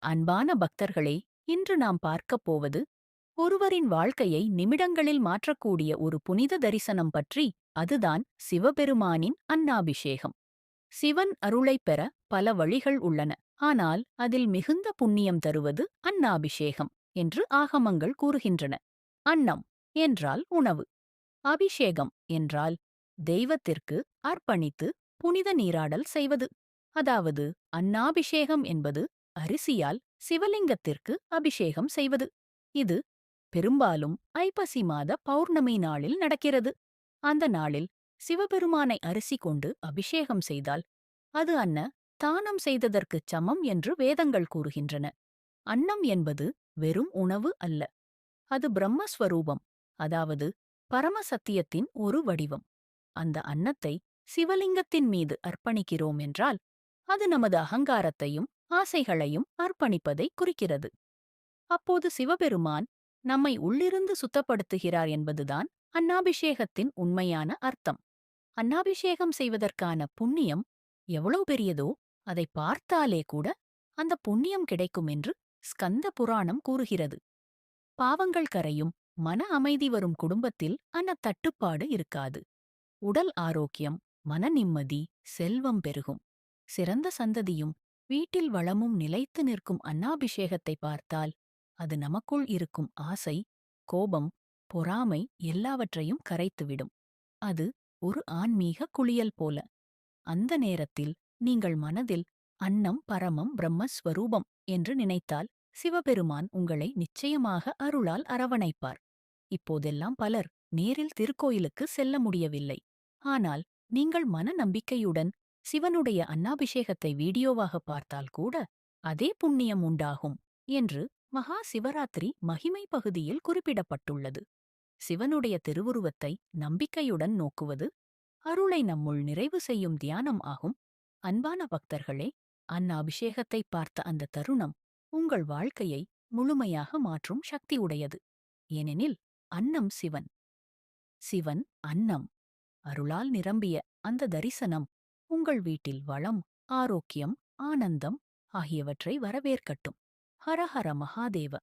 அன்பான பக்தர்களே, இன்று நாம் பார்க்கப் போவது ஒருவரின் வாழ்க்கையை நிமிடங்களில் மாற்றக்கூடிய ஒரு புனித தரிசனம் பற்றி. அதுதான் சிவபெருமானின் அன்னாபிஷேகம். சிவன் அருளைப் பெற பல வழிகள் உள்ளன. ஆனால் அதில் மிகுந்த புண்ணியம் தருவது அன்னாபிஷேகம் என்று ஆகமங்கள் கூறுகின்றன. அன்னம் என்றால் உணவு. அபிஷேகம் என்றால் தெய்வத்திற்கு அர்ப்பணித்து புனித நீராடல் செய்வது. அதாவது அன்னாபிஷேகம் என்பது அரிசியால் சிவலிங்கத்திற்கு அபிஷேகம் செய்வது. இது பெரும்பாலும் ஐப்பசி மாத பௌர்ணமி நாளில் நடக்கிறது. அந்த நாளில் சிவபெருமானை அரிசி கொண்டு அபிஷேகம் செய்தால் அது தானம் செய்ததற்குச் சமம் என்று வேதங்கள் கூறுகின்றன. அன்னம் என்பது வெறும் உணவு அல்ல. அது பிரம்மஸ்வரூபம், அதாவது பரமசத்தியத்தின் ஒரு வடிவம். அந்த அன்னத்தை சிவலிங்கத்தின் மீது அர்ப்பணிக்கிறோம் என்றால் அது நமது அகங்காரத்தையும் ஆசைகளையும் அர்ப்பணிப்பதை குறிக்கிறது. அப்போது சிவபெருமான் நம்மை உள்ளிருந்து சுத்தப்படுத்துகிறார் என்பதுதான் அன்னாபிஷேகத்தின் உண்மையான அர்த்தம். அன்னாபிஷேகம் செய்வதற்கான புண்ணியம் எவ்வளவு பெரியதோ அதை பார்த்தாலே கூட அந்த புண்ணியம் கிடைக்கும் என்று ஸ்கந்த புராணம் கூறுகிறது. பாவங்கள் கரையும், மன அமைதி வரும் குடும்பத்தில் தட்டுப்பாடு இருக்காது. உடல் ஆரோக்கியம், மன நிம்மதி, செல்வம் பெருகும். சிறந்த சந்ததியும் வீட்டில் வளமும் நிலைத்து நிற்கும் அன்னாபிஷேகத்தை பார்த்தால் அது நமக்குள் இருக்கும் ஆசை, கோபம், பொறாமை எல்லாவற்றையும் கரைத்துவிடும். அது ஒரு ஆன்மீக குளியல் போல. அந்த நேரத்தில் நீங்கள் மனதில் அன்னம் பரமம் பிரம்மஸ்வரூபம் என்று நினைத்தால் சிவபெருமான் உங்களை நிச்சயமாக அருளால் அரவணைப்பார். இப்போதெல்லாம் பலர் நேரில் திருக்கோயிலுக்கு செல்ல முடியவில்லை. ஆனால் நீங்கள் மன நம்பிக்கையுடன் சிவனுடைய அன்னாபிஷேகத்தை வீடியோவாக பார்த்தால் கூட அதே புண்ணியம் உண்டாகும் என்று மகா சிவராத்திரி மகிமை பகுதியில் குறிப்பிடப்பட்டுள்ளது. சிவனுடைய திருவுருவத்தை நம்பிக்கையுடன் நோக்குவது அருளை நம்முள் நிறைவு செய்யும் தியானம் ஆகும். அன்பான பக்தர்களே, அன்னாபிஷேகத்தை பார்த்த அந்த தருணம் உங்கள் வாழ்க்கையை முழுமையாக மாற்றும் சக்தி உடையது. ஏனெனில் அன்னம் சிவன், சிவன் அன்னம். அருளால் நிரம்பிய அந்த தரிசனம் உங்கள் வீட்டில் வளம், ஆரோக்கியம், ஆனந்தம் ஆகியவற்றை வரவேற்கட்டும். ஹர ஹர மகாதேவ.